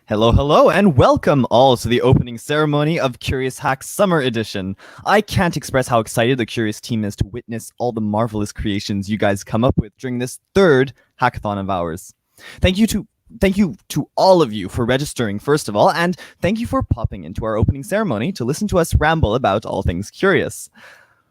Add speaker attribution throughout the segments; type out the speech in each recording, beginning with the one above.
Speaker 1: Hello, hello, and welcome all to the opening ceremony of KuriusHacks Summer Edition. I can't express how excited the Curious team is to witness all the marvelous creations you guys come up with during this third hackathon of ours. Thank you to all of you for registering, first of all, and thank you for popping into our opening ceremony to listen to us ramble about all things curious.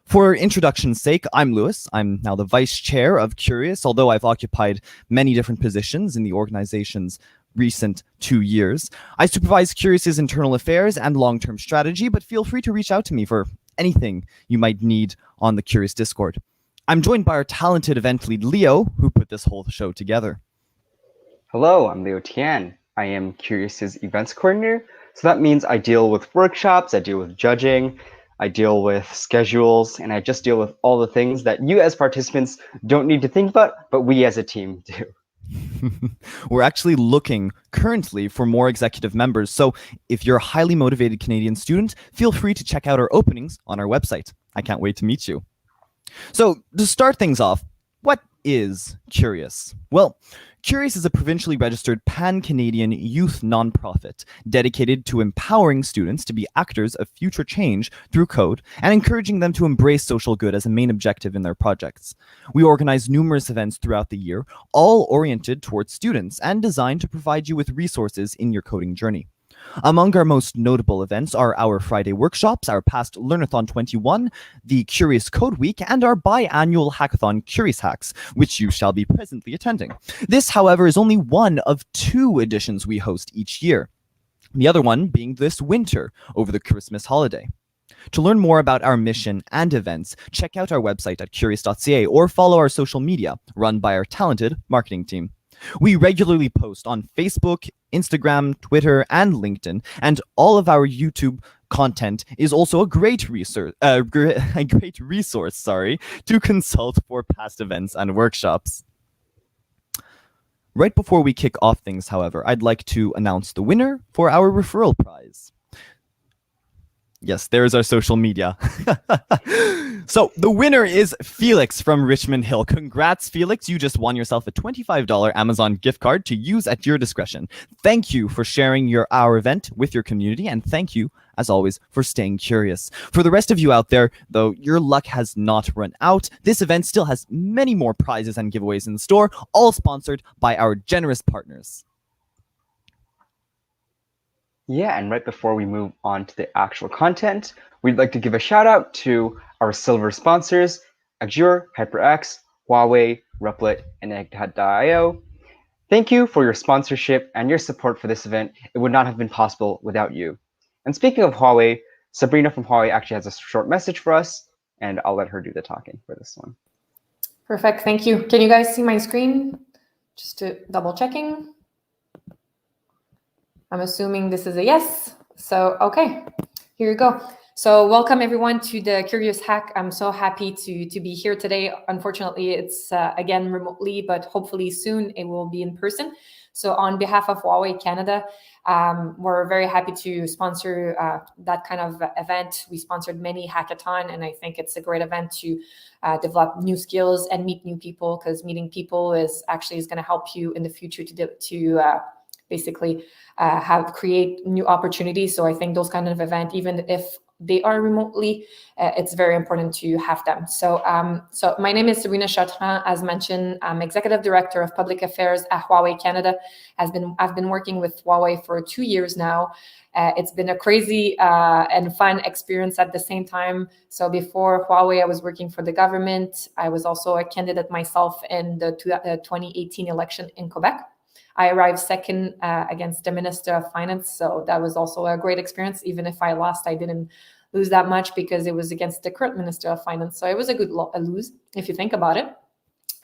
Speaker 1: For introduction's sake, I'm Lewis. I'm now the vice chair of Curious, although I've occupied many different positions in the organization's recent 2 years. I supervise Curious's internal affairs and long-term strategy, but feel free to reach out to me for anything you might need on the Curious Discord. I'm joined by our talented event lead, Leo, who put this whole show together.
Speaker 2: Hello, I'm Leo Tian. I am Curious's events coordinator. So that means I deal with workshops, I deal with judging, I deal with schedules, and I just deal with all the things that you as participants don't need to think about, but we as a team do.
Speaker 1: We're actually looking currently for more executive members, so if you're a highly motivated Canadian student, feel free to check out our openings on our website. I can't wait to meet you. So to start things off, what is Curious? Well, Curious is a provincially registered pan-Canadian youth nonprofit dedicated to empowering students to be actors of future change through code and encouraging them to embrace social good as a main objective in their projects. We organize numerous events throughout the year, all oriented towards students and designed to provide you with resources in your coding journey. Among our most notable events are our Friday workshops, our past Learnathon 21, the Curious Code Week, and our biannual hackathon KuriusHacks, which you shall be presently attending. This, however, is only one of 2 editions we host each year, the other one being this winter over the Christmas holiday. To learn more about our mission and events, check out our website at curious.ca or follow our social media, run by our talented marketing team. We regularly post on Facebook, Instagram, Twitter, and LinkedIn, and all of our YouTube content is also a great resource, to consult for past events and workshops. Right before we kick off things, however, I'd like to announce the winner for our referral prize. Yes, there's our social media. So the winner is Felix from Richmond Hill. Congrats, Felix. You just won yourself a $25 Amazon gift card to use at your discretion. Thank you for sharing our event with your community, and thank you, as always, for staying curious. For the rest of you out there, though, your luck has not run out. This event still has many more prizes and giveaways in store, all sponsored by our generous partners.
Speaker 2: Yeah, and right before we move on to the actual content, we'd like to give a shout out to our silver sponsors, Azure, HyperX, Huawei, Replit, and Egg.io. Thank you for your sponsorship and your support for this event. It would not have been possible without you. And speaking of Huawei, Sabrina from Huawei actually has a short message for us, and I'll let her do the talking for this one.
Speaker 3: Perfect, thank you. Can you guys see my screen? Just to double checking. I'm assuming this is a yes. So, okay, here you go. So welcome everyone to the Curious Hack. I'm so happy to be here today. Unfortunately, it's again remotely, but hopefully soon it will be in person. So on behalf of Huawei Canada, we're very happy to sponsor that kind of event. We sponsored many hackathon, and I think it's a great event to develop new skills and meet new people, because meeting people is going to help you in the future to basically create new opportunities. So I think those kind of event, even if they are remotely, it's very important to have them. So my name is Sabrina Chartrand. As mentioned, I'm Executive Director of Public Affairs at Huawei Canada. I've been working with Huawei for 2 years now. It's been a crazy and fun experience at the same time. So before Huawei, I was working for the government. I was also a candidate myself in the 2018 election in Quebec. I arrived second against the Minister of Finance. So that was also a great experience. Even if I lost, I didn't lose that much because it was against the current Minister of Finance. So it was a good lose, if you think about it.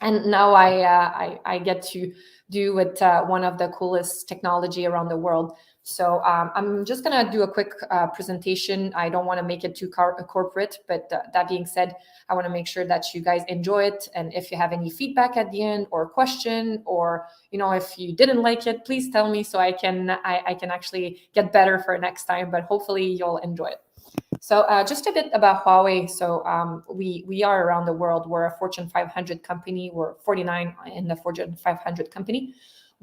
Speaker 3: And now I get to do with one of the coolest technology around the world. So I'm just going to do a quick presentation. I don't want to make it too corporate, but that being said, I want to make sure that you guys enjoy it. And if you have any feedback at the end or question, or if you didn't like it, please tell me so I can actually get better for next time. But hopefully you'll enjoy it. So just a bit about Huawei. So we are around the world. We're a Fortune 500 company. We're 49 in the Fortune 500 company.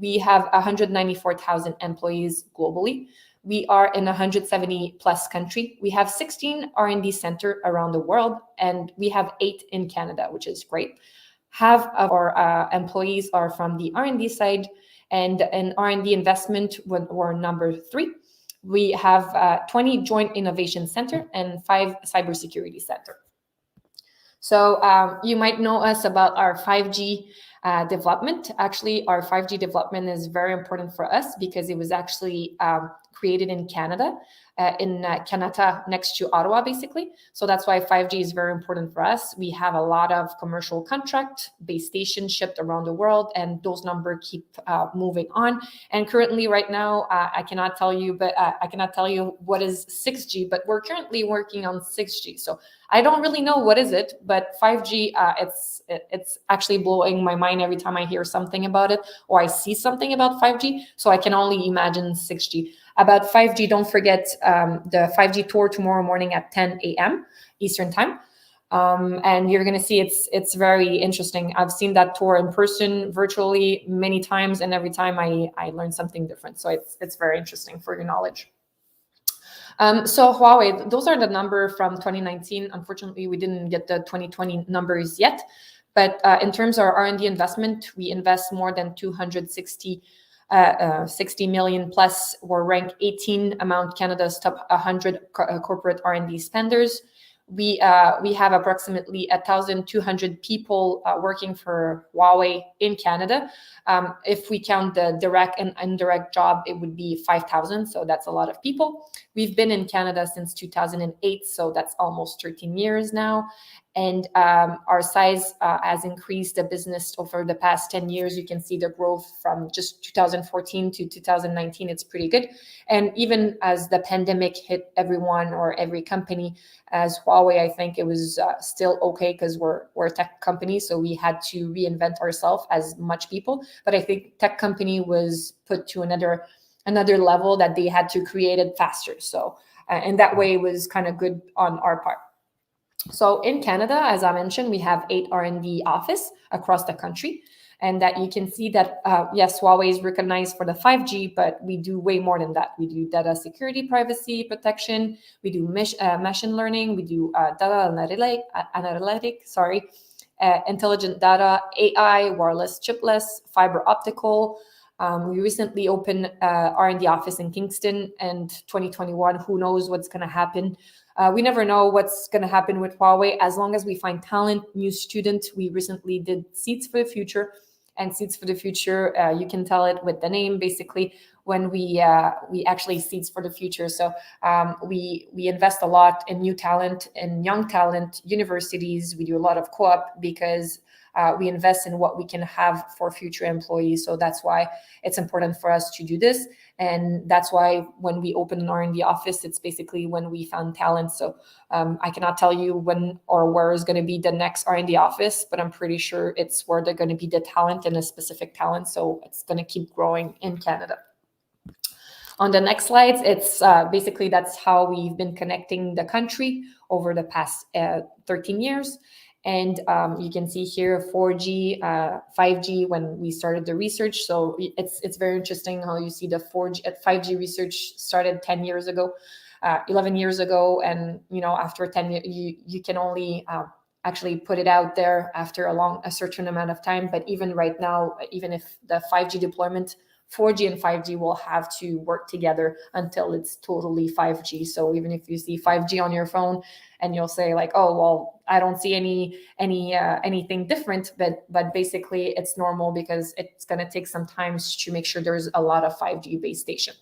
Speaker 3: We have 194,000 employees globally. We are in 170 plus country. We have 16 R&D center around the world, and we have 8 in Canada, which is great. Half of our employees are from the R&D side, and in R&D investment, we're number 3. We have 20 joint innovation center and 5 cybersecurity center. So you might know us about our 5G development. Actually, our 5G development is very important for us because it was actually created in Canada, in Canada, next to Ottawa, basically. So that's why 5G is very important for us. We have a lot of commercial contract, base stations shipped around the world, and those numbers keep moving on. And currently, right now, I cannot tell you, but I cannot tell you what is 6G, but we're currently working on 6G. So I don't really know what is it, but 5G, it's actually blowing my mind every time I hear something about it or I see something about 5G. So I can only imagine 6G. About 5G, don't forget the 5G tour tomorrow morning at 10 a.m. Eastern time. And you're going to see it's very interesting. I've seen that tour in person, virtually many times, and every time I learn something different. So it's very interesting for your knowledge. So Huawei, those are the number from 2019. Unfortunately, we didn't get the 2020 numbers yet. But in terms of our R&D investment, we invest more than 260 60 million plus. We're ranked 18 among Canada's top 100 corporate R&D spenders. We have approximately 1,200 people working for Huawei in Canada. If we count the direct and indirect job, it would be 5,000. So that's a lot of people. We've been in Canada since 2008, so that's almost 13 years now. And our size has increased the business over the past 10 years. You can see the growth from just 2014 to 2019. It's pretty good. And even as the pandemic hit everyone or every company, as Huawei, I think it was still okay because we're a tech company. So we had to reinvent ourselves as much people. But I think tech company was put to another level that they had to create it faster. So and that way it was kind of good on our part. So in Canada, as I mentioned, we have 8 R&D offices across the country. And that you can see that, yes, Huawei is recognized for the 5G, but we do way more than that. We do data security, privacy protection. We do machine learning. We do data analytics, intelligent data, AI, wireless chipless, fiber optical. We recently opened R&D office in Kingston, and 2021, who knows what's going to happen. We never know what's going to happen with Huawei as long as we find talent, new students. We recently did Seeds for the Future, and Seeds for the Future, you can tell it with the name, basically, when we actually Seeds for the Future. So we invest a lot in new talent and young talent, universities. We do a lot of co-op because we invest in what we can have for future employees. So that's why it's important for us to do this. And that's why when we open an R&D office, it's basically when we found talent. So I cannot tell you when or where is going to be the next R&D office, but I'm pretty sure it's where they're going to be the talent and a specific talent. So it's going to keep growing in Canada. On the next slides, it's basically that's how we've been connecting the country over the past 13 years. And you can see here 4G, 5G when we started the research. So it's very interesting how you see the 4G at 5G research started 10 years ago, 11 years ago. And, after 10 years, you can only actually put it out there after a certain amount of time. But even right now, even if the 5G deployment, 4G and 5G will have to work together until it's totally 5G. So even if you see 5G on your phone and you'll say like, oh, well, I don't see anything different, but basically it's normal because it's going to take some time to make sure there's a lot of 5G base station.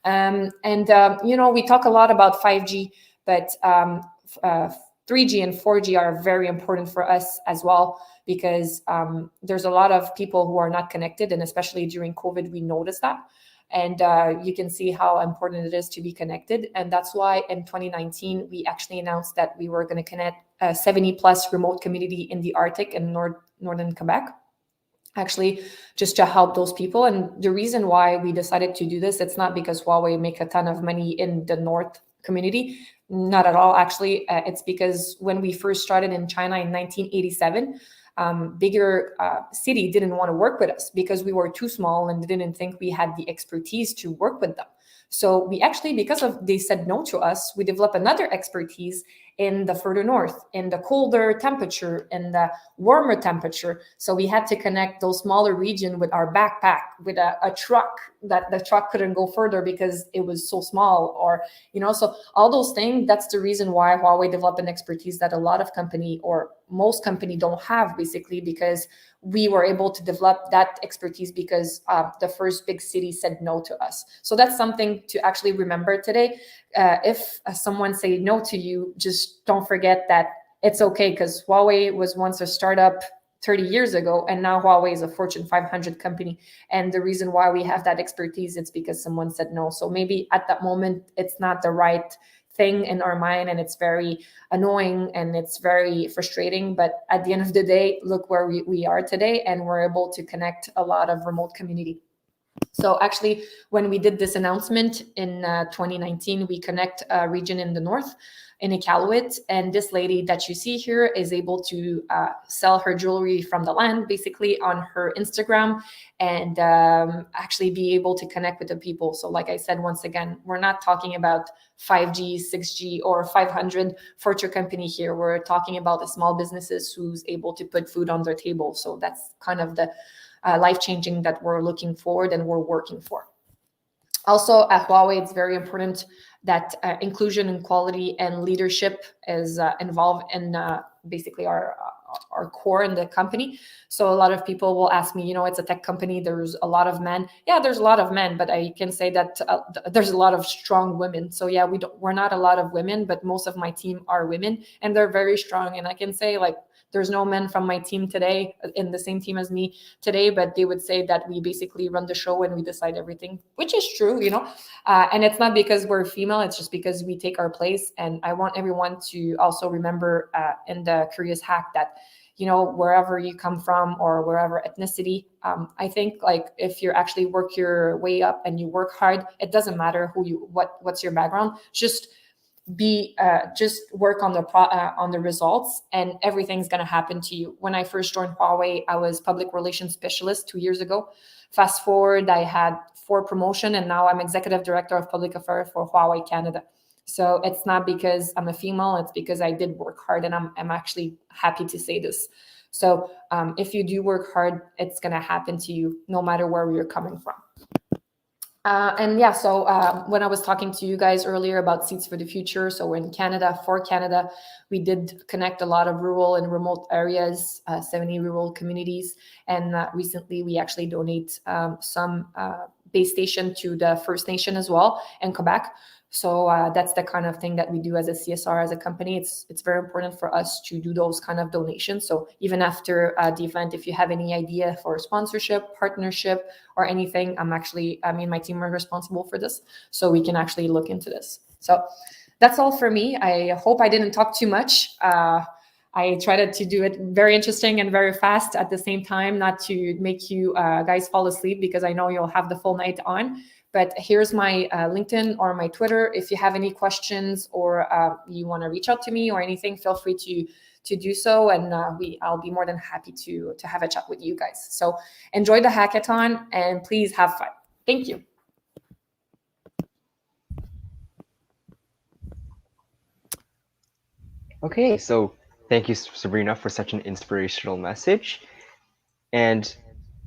Speaker 3: We talk a lot about 5G, but 3G and 4G are very important for us as well, because there's a lot of people who are not connected, and especially during COVID, we noticed that. And you can see how important it is to be connected. And that's why in 2019, we actually announced that we were going to connect 70 plus remote community in the Arctic and northern Quebec, actually just to help those people. And the reason why we decided to do this, it's not because Huawei make a ton of money in the North community. Not at all, actually. It's because when we first started in China in 1987, bigger city didn't want to work with us because we were too small and didn't think we had the expertise to work with them. So we actually, because of they said no to us, we developed another expertise in the further north, in the colder temperature, in the warmer temperature. So we had to connect those smaller region with our backpack, with a truck that the truck couldn't go further because it was so small, or so all those things. That's the reason why Huawei developed an expertise that a lot of company or most company don't have, basically, because we were able to develop that expertise because the first big city said no to us. So that's something to actually remember today. If someone say no to you, just don't forget that it's okay, because Huawei was once a startup 30 years ago, and now Huawei is a Fortune 500 company. And the reason why we have that expertise, it's because someone said no. So maybe at that moment, it's not the right thing in our mind, and it's very annoying and it's very frustrating. But at the end of the day, look where we are today, and we're able to connect a lot of remote community. So actually, when we did this announcement in 2019, we connect a region in the north, in Iqaluit, and this lady that you see here is able to sell her jewelry from the land, basically, on her Instagram, and actually be able to connect with the people. So like I said, once again, we're not talking about 5G, 6G, or 500 Fortune company here. We're talking about the small businesses who's able to put food on their table. So that's kind of the life-changing that we're looking forward and we're working for. Also, at Huawei, it's very important that inclusion and quality and leadership is involved in basically our core in the company. So a lot of people will ask me, it's a tech company, there's a lot of men. Yeah, there's a lot of men, but I can say that there's a lot of strong women. So yeah, we're not a lot of women, but most of my team are women, and they're very strong. And I can say, like, there's no men from my team today in the same team as me today, but they would say that we basically run the show and we decide everything, which is true, and it's not because we're female, it's just because we take our place. And I want everyone to also remember in the Curious Hack that, wherever you come from or wherever ethnicity, I think, like, if you actually work your way up and you work hard, it doesn't matter what's your background. Just work on the results, and everything's going to happen to you. When I first joined Huawei, I was public relations specialist 2 years ago. Fast forward, I had 4 promotion, and now I'm executive director of public affairs for Huawei Canada. So it's not because I'm a female, it's because I did work hard, and I'm actually happy to say this. So if you do work hard, it's going to happen to you no matter where you're coming from. So when I was talking to you guys earlier about Seeds for the Future, so in Canada, for Canada, we did connect a lot of rural and remote areas, 70 rural communities. And recently, we actually donate some base station to the First Nation as well in Quebec. So that's the kind of thing that we do as a CSR, as a company. It's very important for us to do those kind of donations. So even after the event, if you have any idea for sponsorship, partnership, or anything, my team are responsible for this. So we can actually look into this. So that's all for me. I hope I didn't talk too much. I tried to do it very interesting and very fast at the same time, not to make you guys fall asleep, because I know you'll have the full night on. But here's my LinkedIn or my Twitter. If you have any questions or you want to reach out to me or anything, feel free to do so, and I'll be more than happy to have a chat with you guys. So enjoy the hackathon, and please have fun. Thank you.
Speaker 2: Okay, so thank you, Sabrina, for such an inspirational message. And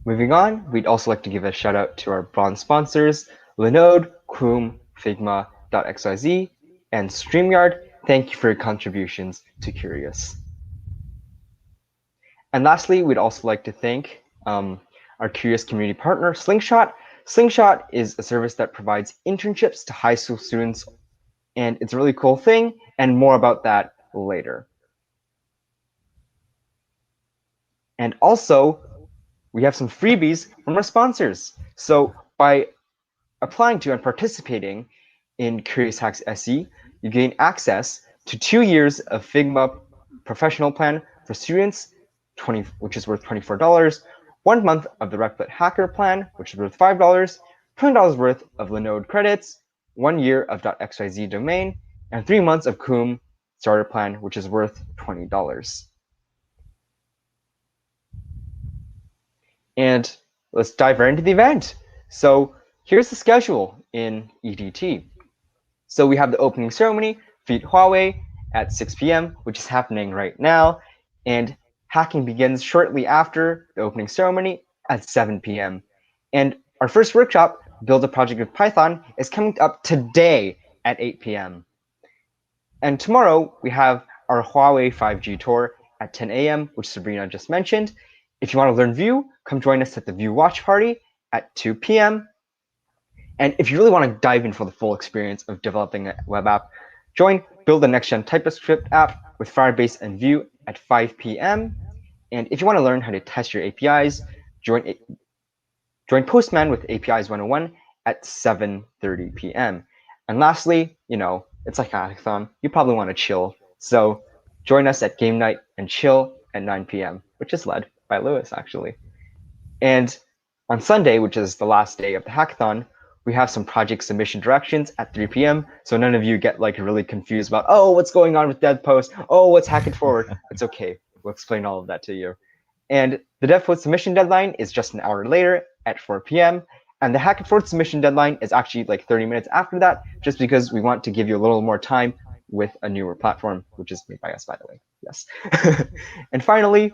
Speaker 2: moving on, we'd also like to give a shout out to our bronze sponsors, Linode, Qum, Figma.xyz, and StreamYard. Thank you for your contributions to Curious. And lastly, we'd also like to thank our Curious community partner, Slingshot. Slingshot is a service that provides internships to high school students, and it's a really cool thing, and more about that later. And also, we have some freebies from our sponsors. So by applying to and participating in KuriusHacks SE, you gain access to 2 years of Figma professional plan for students, which is worth $24, 1 month of the Replit Hacker plan, which is worth $5, $20 worth of Linode credits, 1 year of .xyz domain, and 3 months of Qum starter plan, which is worth $20. And let's dive right into the event. So here's the schedule in EDT. So we have the opening ceremony, Feed Huawei, at 6 p.m., which is happening right now. And hacking begins shortly after the opening ceremony at 7 p.m. And our first workshop, Build a Project with Python, is coming up today at 8 p.m. And tomorrow we have our Huawei 5G tour at 10 a.m., which Sabrina just mentioned. If you want to learn Vue, come join us at the Vue Watch Party at 2 p.m. And if you really want to dive in for the full experience of developing a web app, join Build the Next Gen TypeScript app with Firebase and Vue at 5 p.m. And if you want to learn how to test your APIs, join Postman with APIs 101 at 7:30 p.m. And lastly, it's like a hackathon. You probably want to chill. So join us at Game Night and Chill at 9 p.m., which is led by Lewis, actually. And on Sunday, which is the last day of the hackathon, we have some project submission directions at 3 p.m. So none of you get really confused about, oh, what's going on with dev post? Oh, what's Hack It Forward? It's okay. We'll explain all of that to you. And the dev post submission deadline is just an hour later at 4 p.m. And the Hack It Forward submission deadline is actually 30 minutes after that, just because we want to give you a little more time with a newer platform, which is made by us, by the way. Yes. And finally,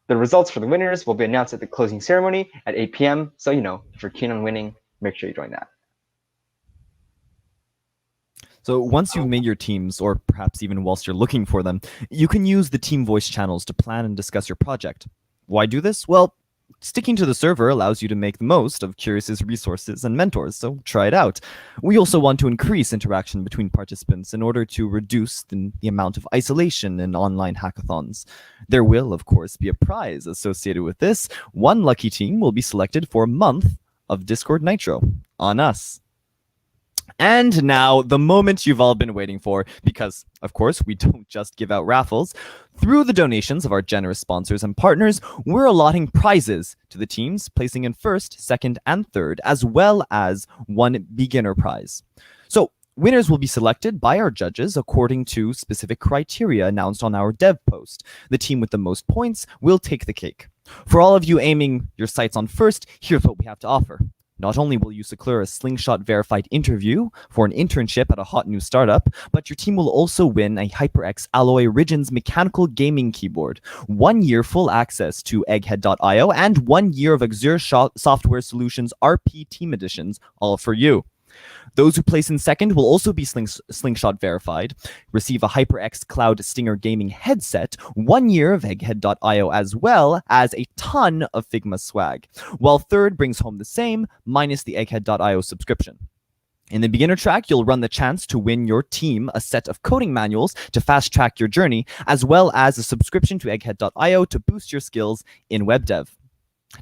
Speaker 2: the results for the winners will be announced at the closing ceremony at 8 p.m. So, if you're keen on winning, make sure you join that.
Speaker 1: So once you've made your teams, or perhaps even whilst you're looking for them, you can use the team voice channels to plan and discuss your project. Why do this? Well, sticking to the server allows you to make the most of Kurius's resources and mentors, so try it out. We also want to increase interaction between participants in order to reduce the amount of isolation in online hackathons. There will, of course, be a prize associated with this. One lucky team will be selected for a month of Discord Nitro on us. And now, the moment you've all been waiting for, because, of course, we don't just give out raffles. Through the donations of our generous sponsors and partners, we're allotting prizes to the teams placing in first, second, and third, as well as one beginner prize. So, winners will be selected by our judges according to specific criteria announced on our dev post. The team with the most points will take the cake. For all of you aiming your sights on first, here's what we have to offer. Not only will you secure a Slingshot-verified interview for an internship at a hot new startup, but your team will also win a HyperX Alloy Origins mechanical gaming keyboard, 1 year full access to Egghead.io, and 1 year of Azure Software Solutions RP Team Editions, all for you. Those who place in second will also be Slingshot verified, receive a HyperX Cloud Stinger gaming headset, 1 year of Egghead.io, as well as a ton of Figma swag, while third brings home the same, minus the Egghead.io subscription. In the beginner track, you'll run the chance to win your team a set of coding manuals to fast track your journey, as well as a subscription to Egghead.io to boost your skills in web dev.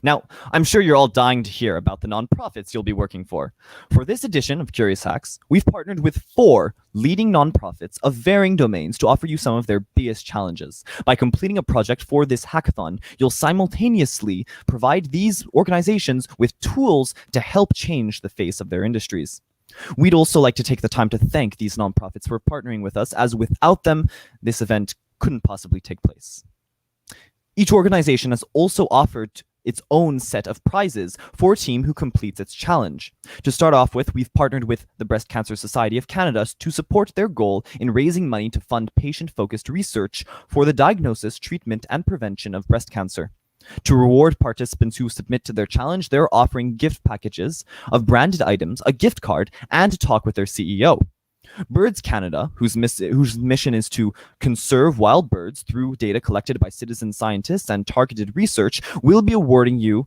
Speaker 1: Now, I'm sure you're all dying to hear about the nonprofits you'll be working for. For this edition of KuriusHacks, we've partnered with 4 leading nonprofits of varying domains to offer you some of their biggest challenges. By completing a project for this hackathon, you'll simultaneously provide these organizations with tools to help change the face of their industries. We'd also like to take the time to thank these nonprofits for partnering with us, as without them, this event couldn't possibly take place. Each organization has also offered its own set of prizes for a team who completes its challenge. To start off with, we've partnered with the Breast Cancer Society of Canada to support their goal in raising money to fund patient-focused research for the diagnosis, treatment, and prevention of breast cancer. To reward participants who submit to their challenge, they're offering gift packages of branded items, a gift card, and a talk with their CEO. Birds Canada, whose mission is to conserve wild birds through data collected by citizen scientists and targeted research, will be awarding you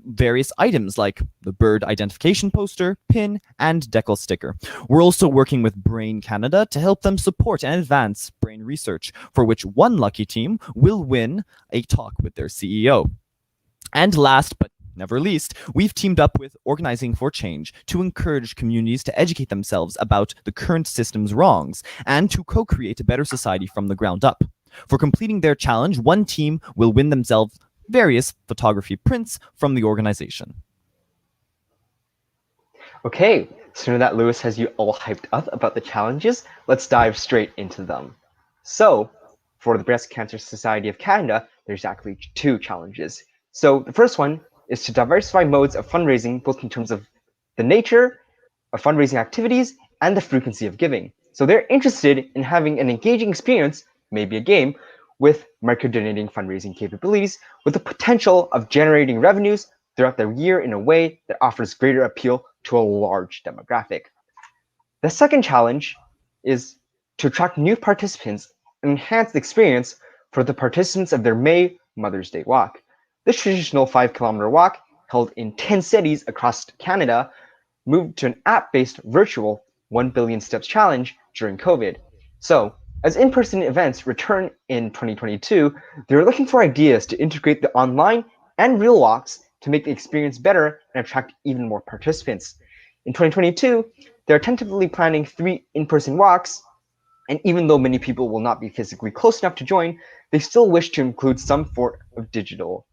Speaker 1: various items like the bird identification poster, pin, and decal sticker. We're also working with Brain Canada to help them support and advance brain research, for which one lucky team will win a talk with their CEO. And last but never least, we've teamed up with Organizing for Change to encourage communities to educate themselves about the current system's wrongs and to co-create a better society from the ground up. For completing their challenge, one team will win themselves various photography prints from the organization.
Speaker 2: Okay, so now that Lewis has you all hyped up about the challenges, let's dive straight into them. So, for the Breast Cancer Society of Canada, there's actually 2 challenges. So the first one is to diversify modes of fundraising, both in terms of the nature of fundraising activities and the frequency of giving. So they're interested in having an engaging experience, maybe a game, with micro-donating fundraising capabilities with the potential of generating revenues throughout the year in a way that offers greater appeal to a large demographic. The second challenge is to attract new participants and enhance the experience for the participants of their May Mother's Day walk. This traditional 5-kilometer walk, held in 10 cities across Canada, moved to an app-based virtual 1 billion steps challenge during COVID. So, as in-person events return in 2022, they're looking for ideas to integrate the online and real walks to make the experience better and attract even more participants. In 2022, they're tentatively planning 3 in-person walks, and even though many people will not be physically close enough to join, they still wish to include some form of digital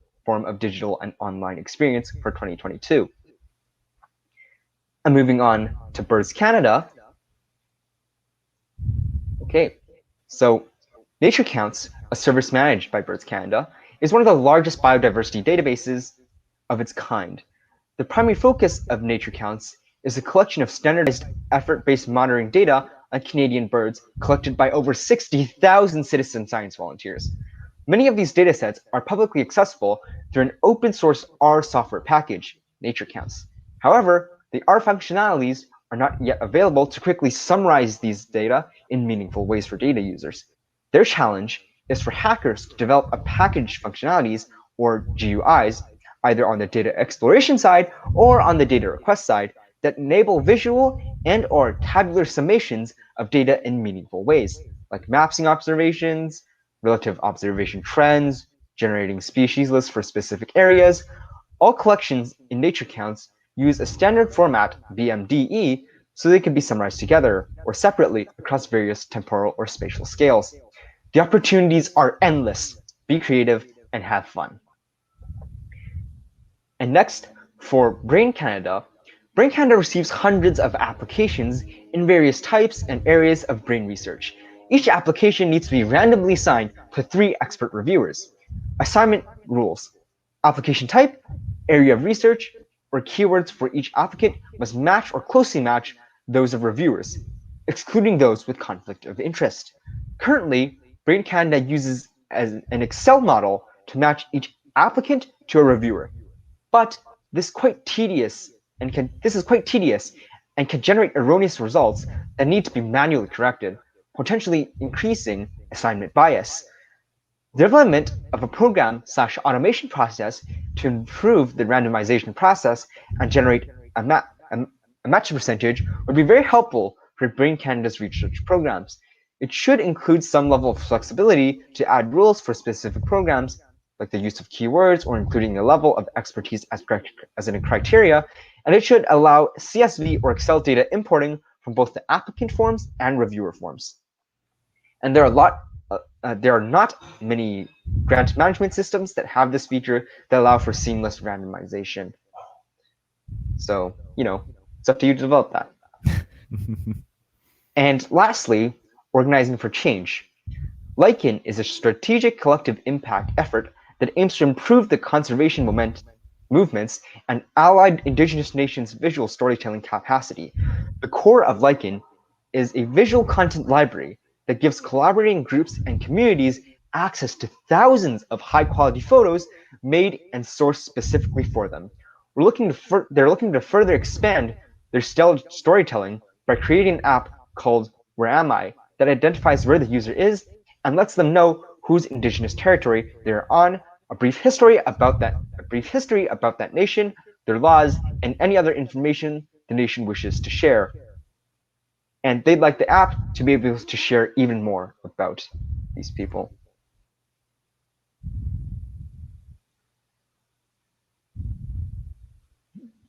Speaker 2: and online experience for 2022. And moving on to Birds Canada. Okay, so Nature Counts, a service managed by Birds Canada, is one of the largest biodiversity databases of its kind. The primary focus of Nature Counts is a collection of standardized effort-based monitoring data on Canadian birds collected by over 60,000 citizen science volunteers. Many of these datasets are publicly accessible through an open source R software package, Nature Counts. However, the R functionalities are not yet available to quickly summarize these data in meaningful ways for data users. Their challenge is for hackers to develop a package functionalities, or GUIs, either on the data exploration side or on the data request side, that enable visual and or tabular summations of data in meaningful ways, like mapping observations, relative observation trends, generating species lists for specific areas. All collections in Nature Counts use a standard format, BMDE, so they can be summarized together or separately across various temporal or spatial scales. The opportunities are endless. Be creative and have fun. And next, for Brain Canada receives hundreds of applications in various types and areas of brain research. Each application needs to be randomly assigned to 3 expert reviewers. Assignment rules: application type, area of research, or keywords for each applicant must match or closely match those of reviewers, excluding those with conflict of interest. Currently, Brain Canada uses an Excel model to match each applicant to a reviewer. But this is quite tedious and can generate erroneous results that need to be manually corrected, potentially increasing assignment bias. The development of a program/automation process to improve the randomization process and generate a match percentage would be very helpful for Brain Canada's research programs. It should include some level of flexibility to add rules for specific programs, like the use of keywords or including a level of expertise as in a criteria, and it should allow CSV or Excel data importing from both the applicant forms and reviewer forms. And there are not many grant management systems that have this feature that allow for seamless randomization. So, it's up to you to develop that. And lastly, organizing for change. Lichen is a strategic collective impact effort that aims to improve the conservation movements and allied Indigenous nations' visual storytelling capacity. The core of Lichen is a visual content library that gives collaborating groups and communities access to thousands of high-quality photos made and sourced specifically for them. They're looking to further expand their storytelling by creating an app called Where Am I that identifies where the user is and lets them know whose Indigenous territory they're on, a brief history about that nation, their laws, and any other information the nation wishes to share. And they'd like the app to be able to share even more about these people.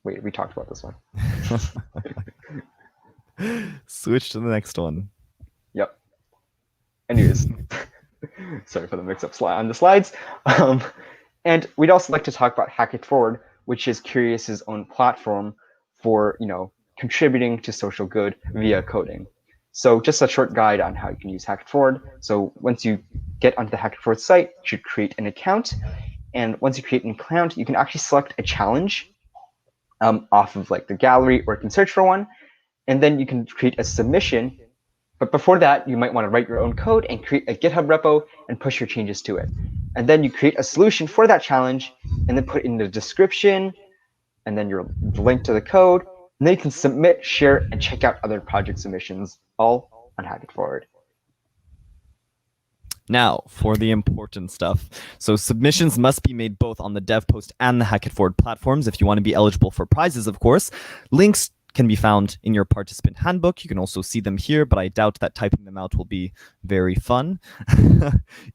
Speaker 2: Wait, we talked about this one.
Speaker 1: Switch to the next one.
Speaker 2: Yep. Anyways, sorry for the mix-up on the slides. And we'd also like to talk about Hack It Forward, which is Kurius's own platform for contributing to social good via coding. So just a short guide on how you can use Hack It Forward. So once you get onto the Hack It Forward site, you should create an account, And once you create an account, you can actually select a challenge off of like the gallery, or you can search for one, and then you can create a submission. But before that, you might want to write your own code and create a GitHub repo and push your changes to it. And then you create a solution for that challenge and then put in the description and then the link to the code. And then you can submit, share, and check out other project submissions, all on Hack It Forward.
Speaker 1: Now, for the important stuff. So submissions must be made both on the DevPost and the Hack It Forward platforms if you want to be eligible for prizes, of course. Links can be found in your participant handbook. You can also see them here, but I doubt that typing them out will be very fun.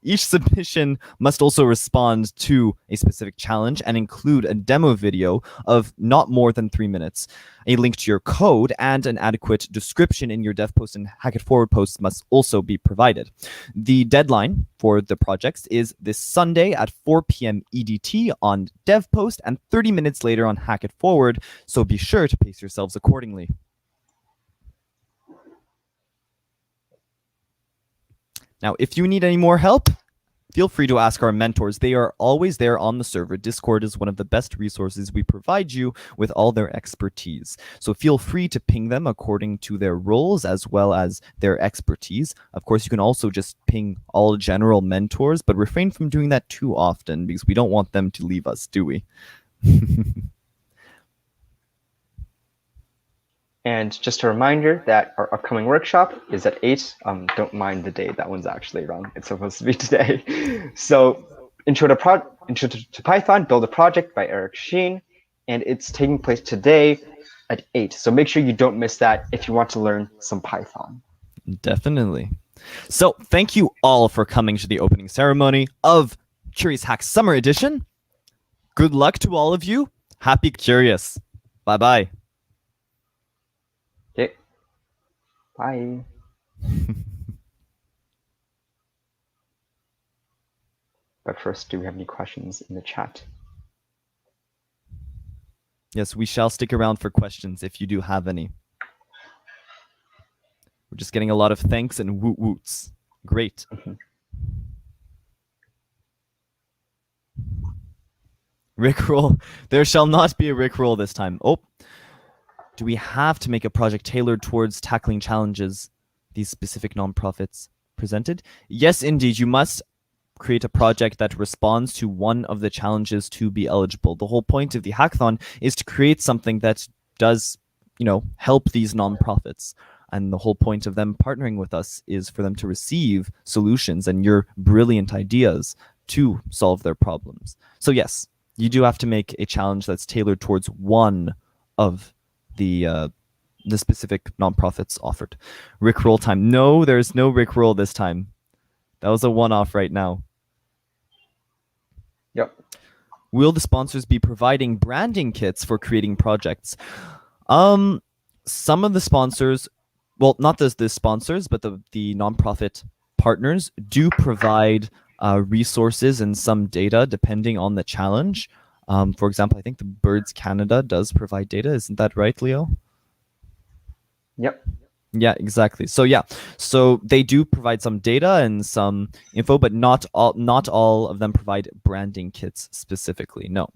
Speaker 1: Each submission must also respond to a specific challenge and include a demo video of not more than 3 minutes. A link to your code and an adequate description in your DevPost and Hack It Forward posts must also be provided. The deadline for the projects is this Sunday at 4 p.m. EDT on DevPost and 30 minutes later on Hack It Forward, so be sure to pace yourselves accordingly. Now, if you need any more help, feel free to ask our mentors. They are always there on the server. Discord is one of the best resources. We provide you with all their expertise. So feel free to ping them according to their roles as well as their expertise. Of course, you can also just ping all general mentors, but refrain from doing that too often because we don't want them to leave us, do we?
Speaker 2: And just a reminder that our upcoming workshop is at 8. Don't mind the date. That one's actually wrong. It's supposed to be today. So Intro to Python, Build a Project by Eric Sheen. And it's taking place today at 8. So make sure you don't miss that if you want to learn some Python.
Speaker 1: Definitely. So thank you all for coming to the opening ceremony of Curious Hacks Summer Edition. Good luck to all of you. Happy Curious. Bye-bye.
Speaker 2: Okay. Bye. But first, do we have any questions in the chat?
Speaker 1: Yes, we shall stick around for questions if you do have any. We're just getting a lot of thanks and woot woots. Great. Rickroll. There shall not be a Rickroll this time. Oh. Do we have to make a project tailored towards tackling challenges these specific nonprofits presented? Yes, indeed. You must create a project that responds to one of the challenges to be eligible. The whole point of the hackathon is to create something that does, help these nonprofits. And the whole point of them partnering with us is for them to receive solutions and your brilliant ideas to solve their problems. So yes, you do have to make a challenge that's tailored towards one of the specific nonprofits offered. Rickroll time. No, there's no Rickroll this time. That was a one-off right now.
Speaker 2: Yep.
Speaker 1: Will the sponsors be providing branding kits for creating projects? Some of the sponsors, well, not the sponsors, but the nonprofit partners do provide resources and some data depending on the challenge. For example, I think the Birds Canada does provide data. Isn't that right, Leo?
Speaker 2: Yep.
Speaker 1: Yeah, exactly. So yeah, so they do provide some data and some info, but not all of them provide branding kits specifically. No.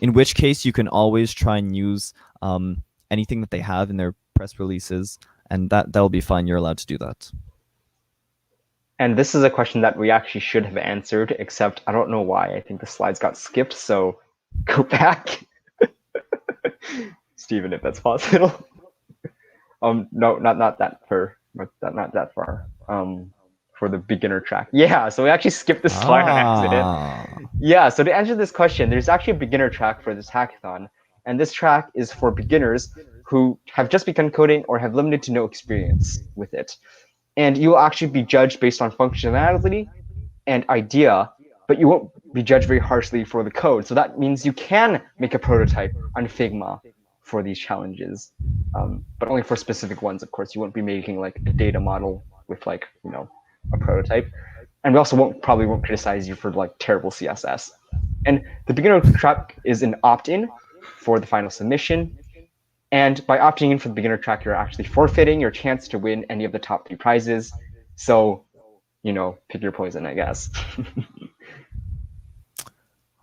Speaker 1: In which case, you can always try and use anything that they have in their press releases, and that'll be fine. You're allowed to do that.
Speaker 2: And this is a question that we actually should have answered, except I don't know why. I think the slides got skipped, so go back. Steven, if that's possible. No, not that far. Not that far. For the beginner track. Yeah, so we actually skipped this slide on accident. Yeah, so to answer this question, there's actually a beginner track for this hackathon. And this track is for beginners who have just begun coding or have limited to no experience with it. And you will actually be judged based on functionality and idea, but you won't be judged very harshly for the code. So that means you can make a prototype on Figma for these challenges, but only for specific ones, of course. You won't be making like a data model with like, a prototype. And we also probably won't criticize you for like terrible CSS. And the beginner track is an opt-in for the final submission. And by opting in for the beginner track, you're actually forfeiting your chance to win any of the top 3 prizes. So, pick your poison, I guess.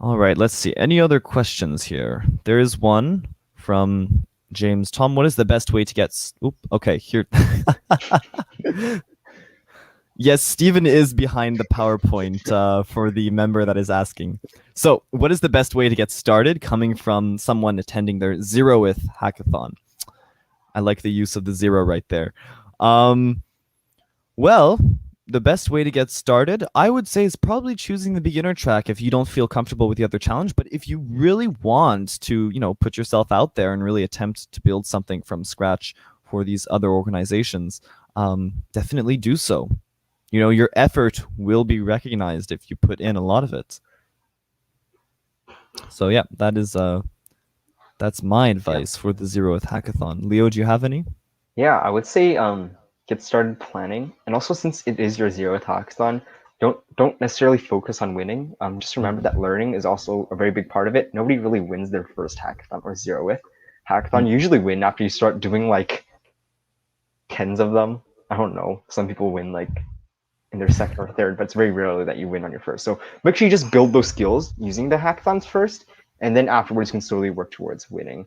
Speaker 1: All right, let's see. Any other questions here? There is one from James. Tom, what is the best way to get... okay, here. Yes, Stephen is behind the PowerPoint for the member that is asking. So, what is the best way to get started coming from someone attending their 0th hackathon? I like the use of the 0 right there. Well, the best way to get started, I would say, is probably choosing the beginner track if you don't feel comfortable with the other challenge. But if you really want to, put yourself out there and really attempt to build something from scratch for these other organizations, definitely do so. Your effort will be recognized if you put in a lot of it. So yeah, that's my advice for the 0th hackathon. Leo, do you have any?
Speaker 2: Yeah, I would say get started planning, and also since it is your 0th hackathon, don't necessarily focus on winning. Just remember that learning is also a very big part of it. Nobody really wins their first hackathon or 0th hackathon. You usually win after you start doing like tens of them. I don't know. Some people win like in their second or third, but it's very rarely that you win on your first. So make sure you just build those skills using the hackathons first, and then afterwards you can slowly work towards winning.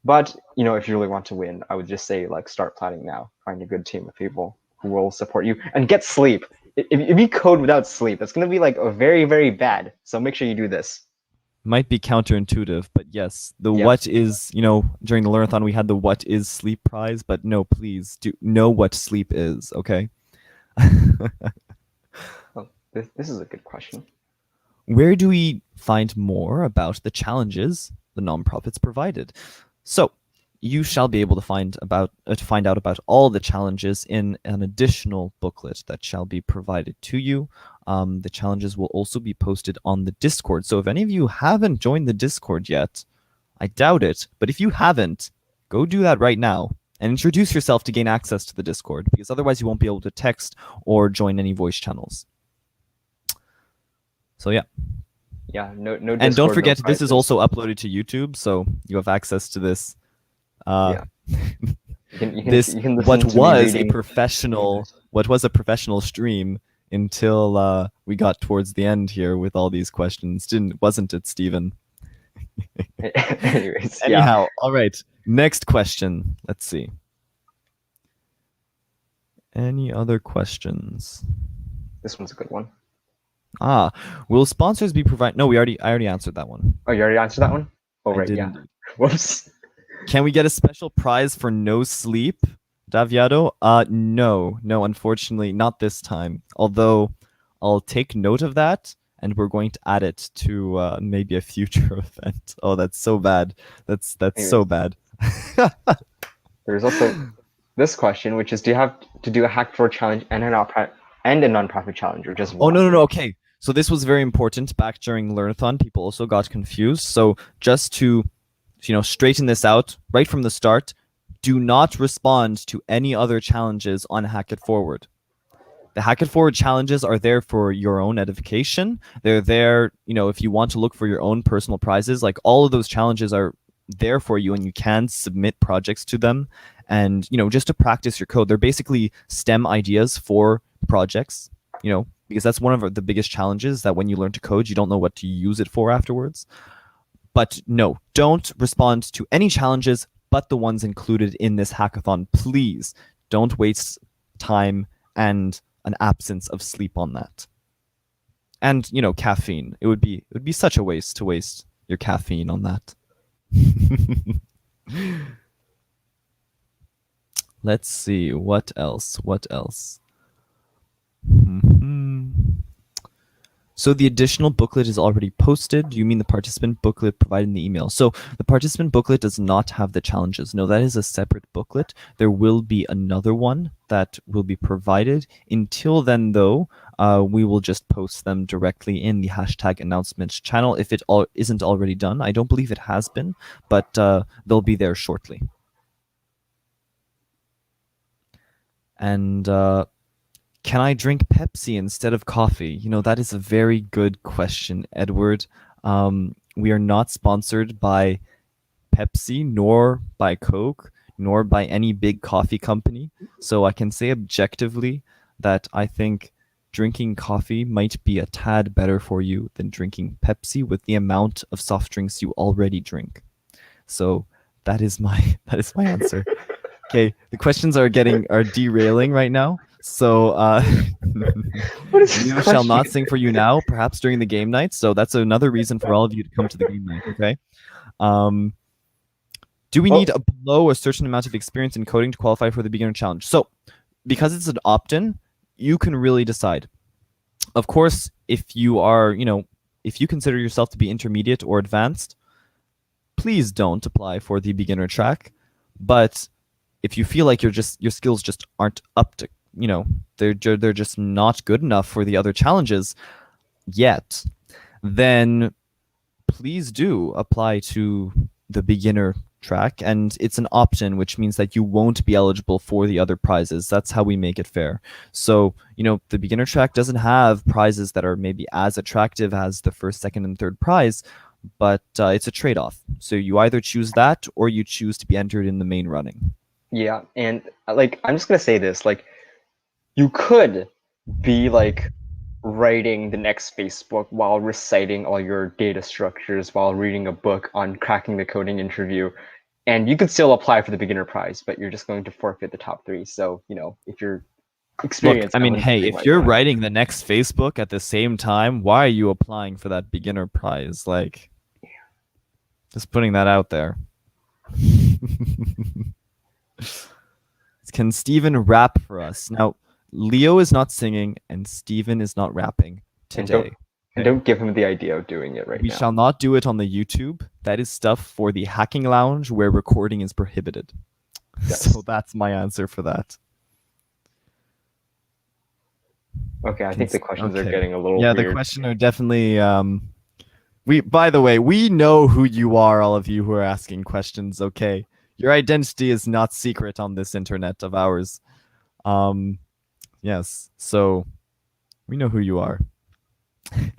Speaker 2: But if you really want to win, I would just say like start planning now. Find a good team of people who will support you, and get sleep. If you code without sleep, that's gonna be like a very, very bad. So make sure you do this.
Speaker 1: Might be counterintuitive, but yes, what is, during the Learnathon we had the what is sleep prize, but no, please do know what sleep is, okay?
Speaker 2: Oh, this is a good question.
Speaker 1: Where do we find more about the challenges the nonprofits provided? So you shall be able to find out about all the challenges in an additional booklet that shall be provided to you. The challenges will also be posted on the Discord. So if any of you haven't joined the Discord yet, I doubt it, but if you haven't, go do that right now and introduce yourself to gain access to the Discord, because otherwise you won't be able to text or join any voice channels. So yeah.
Speaker 2: Yeah, no Discord,
Speaker 1: and don't forget,
Speaker 2: no
Speaker 1: this is also uploaded to YouTube, so you have access to this.
Speaker 2: Yeah.
Speaker 1: What was a professional stream until we got towards the end here with all these questions, wasn't it, Stephen?
Speaker 2: Anyways,
Speaker 1: anyhow, all right. Next question. Let's see. Any other questions?
Speaker 2: This one's a good one.
Speaker 1: Will sponsors be provided? No, I already answered that one.
Speaker 2: Oh, you already answered that one? Oh, right, yeah.
Speaker 1: Indeed.
Speaker 2: Whoops.
Speaker 1: Can we get a special prize for no sleep, Daviado? No, unfortunately, not this time. Although I'll take note of that, and we're going to add it to maybe a future event. Oh, that's so bad. That's so bad.
Speaker 2: There's also this question, which is, do you have to do a hack for challenge and a nonprofit challenge, or just one?
Speaker 1: Oh, no. Okay. So this was very important back during Learnathon. People also got confused. So just to straighten this out right from the start, do not respond to any other challenges on Hack It Forward. The Hack It Forward challenges are there for your own edification. They're there, if you want to look for your own personal prizes. Like, all of those challenges are there for you, and you can submit projects to them. And, just to practice your code. They're basically STEM ideas for projects, because that's one of the biggest challenges, that when you learn to code, you don't know what to use it for afterwards. But no, don't respond to any challenges but the ones included in this hackathon. Please don't waste time and an absence of sleep on that. And, caffeine. It would be such a waste to waste your caffeine on that. Let's see, what else? So the additional booklet is already posted. Do you mean the participant booklet provided in the email? So the participant booklet does not have the challenges. No, that is a separate booklet. There will be another one that will be provided. Until then, though, we will just post them directly in the hashtag announcements channel if it isn't already done. I don't believe it has been, but they'll be there shortly. And can I drink Pepsi instead of coffee? That is a very good question, Edward. We are not sponsored by Pepsi, nor by Coke, nor by any big coffee company. So I can say objectively that I think drinking coffee might be a tad better for you than drinking Pepsi with the amount of soft drinks you already drink. So that is my answer. Okay, the questions are derailing right now. So
Speaker 2: What is this
Speaker 1: Leo shall not
Speaker 2: question?
Speaker 1: sing for you now, perhaps during the game night. So that's another reason for all of you to come to the game night. Okay. Do we
Speaker 2: Well-
Speaker 1: need below a certain amount of experience in coding to qualify for the beginner challenge? So because it's an opt-in, you can really decide. Of course, if you are, if you consider yourself to be intermediate or advanced, please don't apply for the beginner track. But if you feel like your skills just aren't up to, they're just not good enough for the other challenges yet, then please do apply to the beginner track, and it's an opt-in, which means that you won't be eligible for the other prizes. That's how we make it fair. So, the beginner track doesn't have prizes that are maybe as attractive as the first, second, and third prize, but it's a trade-off. So you either choose that or you choose to be entered in the main running.
Speaker 2: Yeah, and like I'm just gonna say this, like you could be like writing the next Facebook while reciting all your data structures while reading a book on cracking the coding interview, and you could still apply for the beginner prize, but you're just going to forfeit the top 3. So, if you're
Speaker 1: Look,
Speaker 2: experienced,
Speaker 1: I mean,
Speaker 2: wouldn't
Speaker 1: hey,
Speaker 2: say
Speaker 1: if
Speaker 2: why
Speaker 1: you're
Speaker 2: not.
Speaker 1: writing the next Facebook at the same time, why are you applying for that beginner prize? Like, just putting that out there. Can Steven rap for us? Now, Leo is not singing and Steven is not rapping
Speaker 2: And
Speaker 1: today.
Speaker 2: don't give him the idea of doing it right
Speaker 1: We
Speaker 2: now.
Speaker 1: shall not do it on the YouTube. That is stuff for the hacking lounge where recording is prohibited.
Speaker 2: Yes.
Speaker 1: So that's my answer for that.
Speaker 2: Okay, I think the questions are getting a little
Speaker 1: Yeah,
Speaker 2: weird.
Speaker 1: the question are definitely by the way, we know who you are, all of you who are asking questions, okay? Your identity is not secret on this internet of ours. Yes, so we know who you are.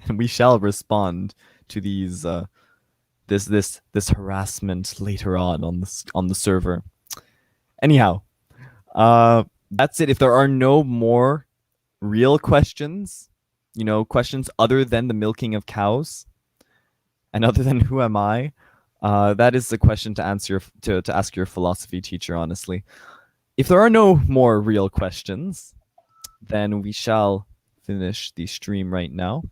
Speaker 1: And we shall respond to these this harassment later on the server. Anyhow, that's it. If there are no more real questions, questions other than the milking of cows, and other than who am I, that is the question to answer to ask your philosophy teacher. Honestly, if there are no more real questions, then we shall finish the stream right now,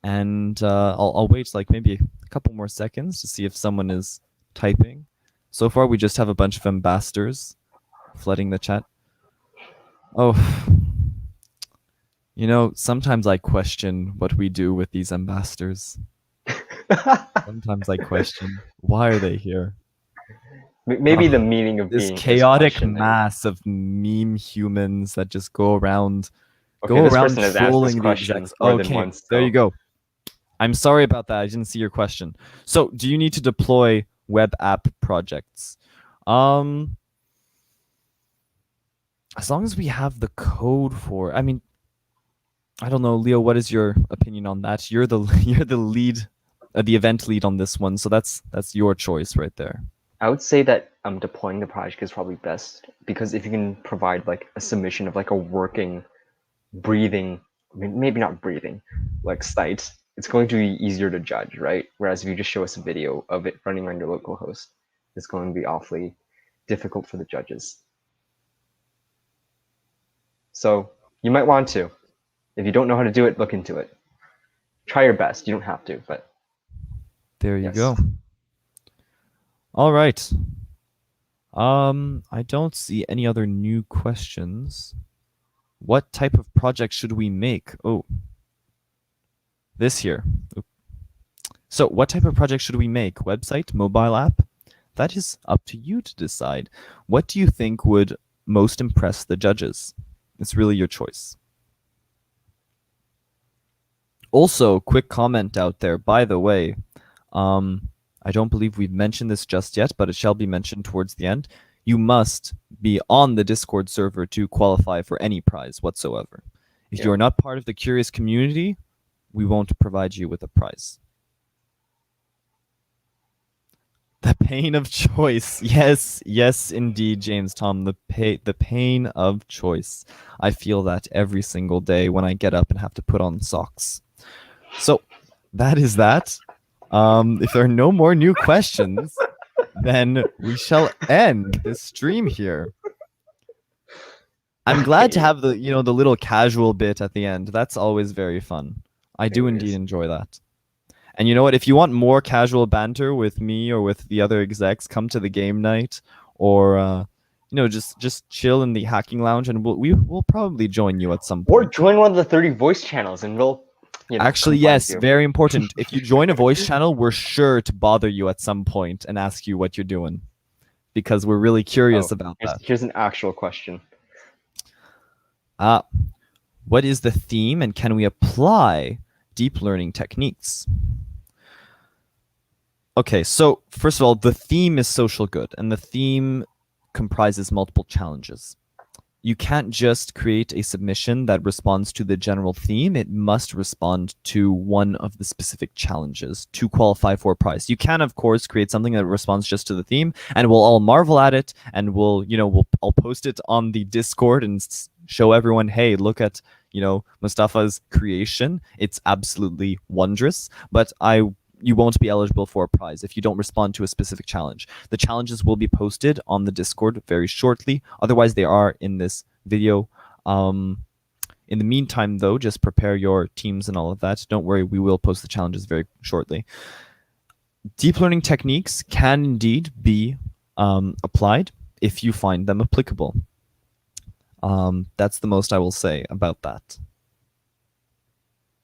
Speaker 1: and I'll wait like maybe a couple more seconds to see if someone is typing. So far, we just have a bunch of ambassadors flooding the chat. Oh, sometimes I question what we do with these ambassadors. Sometimes I question, why are they here?
Speaker 2: Maybe the meaning of
Speaker 1: this
Speaker 2: being
Speaker 1: chaotic
Speaker 2: questioning.
Speaker 1: mass of meme humans that just go around
Speaker 2: Okay, this person has asked this
Speaker 1: trolling the
Speaker 2: question
Speaker 1: execs.
Speaker 2: more than
Speaker 1: Okay,
Speaker 2: once.
Speaker 1: there
Speaker 2: so-
Speaker 1: you go. I'm sorry about that. I didn't see your question. So, do you need to deploy web app projects? As long as we have the code for, I mean, I don't know, Leo. What is your opinion on that? You're the lead, the event lead on this one, so that's your choice right there.
Speaker 2: I would say that deploying the project is probably best, because if you can provide like a submission of like a working, breathing, maybe not breathing, like site, it's going to be easier to judge, right? Whereas if you just show us a video of it running on your local host, it's going to be awfully difficult for the judges. So you might want to. If you don't know how to do it, look into it. Try your best. You don't have to, but
Speaker 1: there you
Speaker 2: yes.
Speaker 1: go. All right. I don't see any other new questions. What type of project should we make? Oh, this here. So what type of project should we make? Website, mobile app? That is up to you to decide. What do you think would most impress the judges? It's really your choice. Also, quick comment out there, by the way, I don't believe we've mentioned this just yet, but it shall be mentioned towards the end. You must be on the Discord server to qualify for any prize whatsoever. If you are not part of the Curious community, we won't provide you with a prize. The pain of choice. Yes, yes, indeed, James Tom. The pain of choice. I feel that every single day when I get up and have to put on socks. So that is that. If there are no more new questions, then we shall end this stream here. I'm glad to
Speaker 2: Okay.
Speaker 1: have the the little casual bit at the end. That's always very fun. I do
Speaker 2: It
Speaker 1: indeed
Speaker 2: is.
Speaker 1: enjoy that. And you know what? If you want more casual banter with me or with the other execs, come to the game night, or just chill in the hacking lounge, and we'll probably join you at some
Speaker 2: Or
Speaker 1: point.
Speaker 2: join one of the 30 voice channels and we'll,
Speaker 1: Actually,
Speaker 2: come find
Speaker 1: yes,
Speaker 2: you.
Speaker 1: very important. If you join a voice channel, we're sure to bother you at some point and ask you what you're doing, because we're really curious
Speaker 2: Oh,
Speaker 1: about that.
Speaker 2: here's an actual question.
Speaker 1: What is the theme, and can we apply deep learning techniques? Okay, so first of all, the theme is social good, and the theme comprises multiple challenges. You can't just create a submission that responds to the general theme. It must respond to one of the specific challenges to qualify for a prize. You can, of course, create something that responds just to the theme, and we'll all marvel at it, and I'll post it on the Discord and show everyone, hey, look at Mustafa's creation. It's absolutely wondrous. But you won't be eligible for a prize if you don't respond to a specific challenge. The challenges will be posted on the Discord very shortly. Otherwise, they are in this video. In the meantime, though, just prepare your teams and all of that. Don't worry, we will post the challenges very shortly. Deep learning techniques can indeed be applied if you find them applicable. That's the most I will say about that.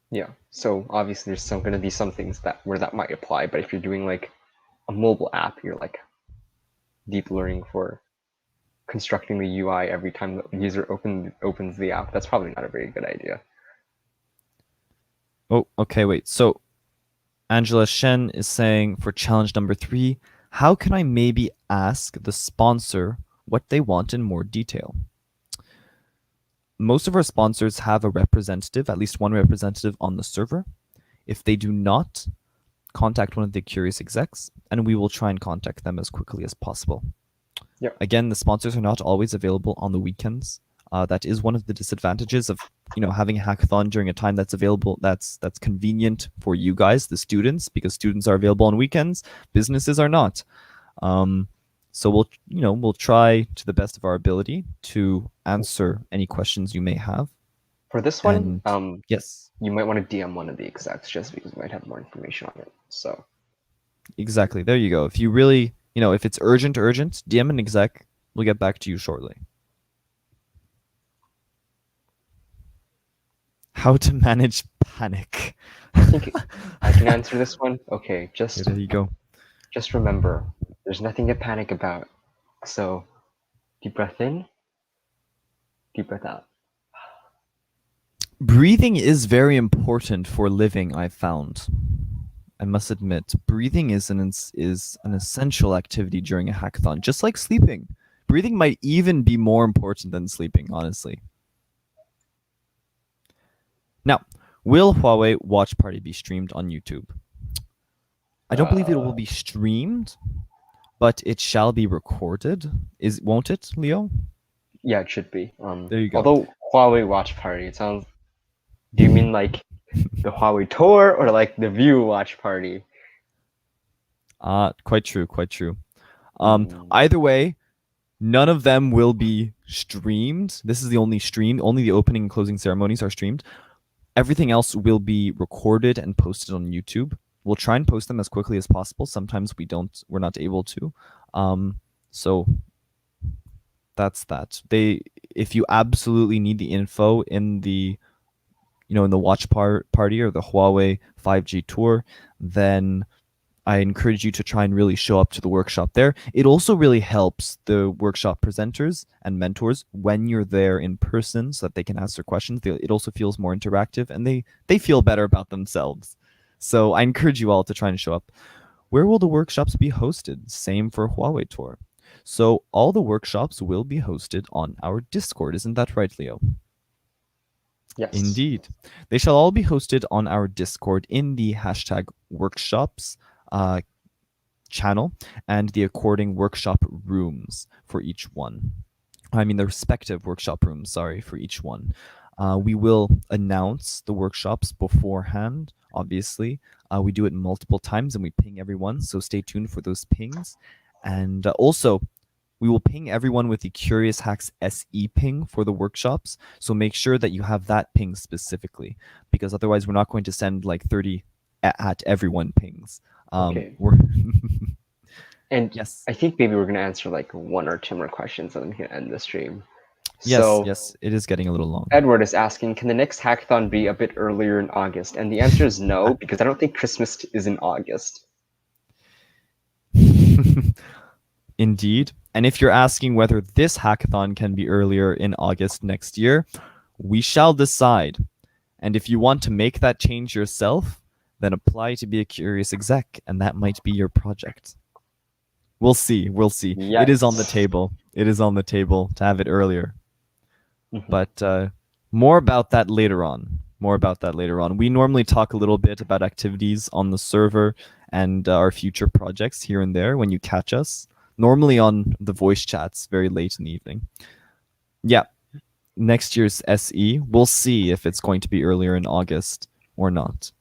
Speaker 2: Yeah. So obviously there's going to be some things where that might apply, but if you're doing like a mobile app, you're like deep learning for constructing the UI every time the user opens the app. That's probably not a very good idea.
Speaker 1: Oh, okay, wait. So Angela Shen is saying for challenge number 3, how can I maybe ask the sponsor what they want in more detail? Most of our sponsors have a representative, at least one representative on the server. If they do not, contact one of the Curious execs, and we will try and contact them as quickly as possible.
Speaker 2: Yep.
Speaker 1: Again, the sponsors are not always available on the weekends. That is one of the disadvantages of having a hackathon during a time that's available, that's convenient for you guys, the students, because students are available on weekends, businesses are not. So we'll try to the best of our ability to answer any questions you may have.
Speaker 2: For this one,
Speaker 1: yes,
Speaker 2: you might want to DM one of the execs just because we might have more information on it. So
Speaker 1: exactly, there you go. If you really, if it's urgent, DM an exec. We'll get back to you shortly. How to manage panic.
Speaker 2: I think I can answer this one. Okay,
Speaker 1: There you go.
Speaker 2: Just remember, there's nothing to panic about. So, deep breath in, deep breath out.
Speaker 1: Breathing is very important for living, I've found. I must admit, breathing is an essential activity during a hackathon, just like sleeping. Breathing might even be more important than sleeping, honestly. Now, will Huawei Watch Party be streamed on YouTube? I don't believe it will be streamed, but it shall be recorded. Won't it, Leo?
Speaker 2: Yeah, it should be.
Speaker 1: There you go.
Speaker 2: Although Huawei Watch Party, it sounds. Do you mean like the Huawei Tour or like the View Watch Party?
Speaker 1: Quite true. Either way, none of them will be streamed. This is the only stream. Only the opening and closing ceremonies are streamed. Everything else will be recorded and posted on YouTube. We'll try and post them as quickly as possible. Sometimes we're not able to. So that's that. If you absolutely need the info in the in the watch party or the Huawei 5G tour, then I encourage you to try and really show up to the workshop there. It also really helps the workshop presenters and mentors when you're there in person so that they can ask their questions. It also feels more interactive and they feel better about themselves. So I encourage you all to try and show up. Where will the workshops be hosted? Same for Huawei Tour. So all the workshops will be hosted on our Discord. Isn't that right, Leo?
Speaker 2: Yes.
Speaker 1: Indeed. They shall all be hosted on our Discord in the #workshops channel and the according workshop rooms for each one. I mean, the respective workshop rooms, sorry, for each one. We will announce the workshops beforehand, obviously. We do it multiple times and we ping everyone, so stay tuned for those pings. And also, we will ping everyone with the Curious Hacks SE ping for the workshops. So make sure that you have that ping specifically, because otherwise we're not going to send like 30 at everyone pings.
Speaker 2: Okay. And
Speaker 1: yes.
Speaker 2: I think maybe we're going to answer like 1 or 2 more questions and then we can end the stream.
Speaker 1: Yes,
Speaker 2: So,
Speaker 1: yes, it is getting a little long.
Speaker 2: Edward is asking, can the next hackathon be a bit earlier in August? And the answer is no, because I don't think Christmas is in August.
Speaker 1: Indeed. And if you're asking whether this hackathon can be earlier in August next year, we shall decide. And if you want to make that change yourself, then apply to be a Curious exec, and that might be your project. We'll see. We'll see.
Speaker 2: Yes.
Speaker 1: It is on the table. It is on the table to have it earlier. But more about that later on. More about that later on. We normally talk a little bit about activities on the server and our future projects here and there when you catch us. Normally on the voice chats very late in the evening. Yeah. Next year's SE, we'll see if it's going to be earlier in August or not.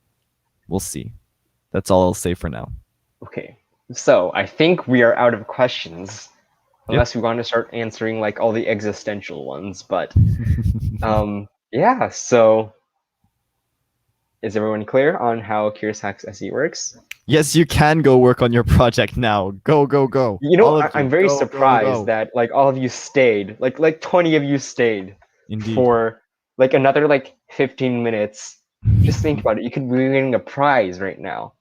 Speaker 1: We'll see. That's all I'll say for now.
Speaker 2: Okay. So I think we are out of questions. Unless we want to start answering like all the existential ones, but yeah, so is everyone clear on how KuriusHacks SE works?
Speaker 1: Yes, you can go work on your project now. Go, go, go.
Speaker 2: You know, I'm very surprised that like all of you stayed, like 20 of you stayed.
Speaker 1: Indeed.
Speaker 2: For like another like 15 minutes. Just think about it. You could be winning a prize right now.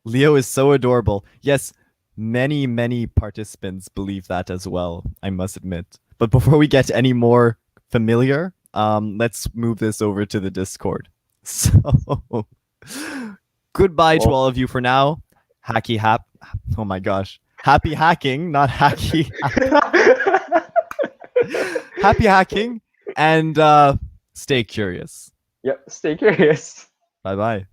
Speaker 1: Leo is so adorable. Yes, many participants believe that as well, I must admit. But before we get any more familiar, let's move this over to the Discord. So, goodbye to all of you for now. Oh my gosh. Happy hacking, not hacky. Happy hacking, and stay curious.
Speaker 2: Yep, stay curious.
Speaker 1: Bye-bye.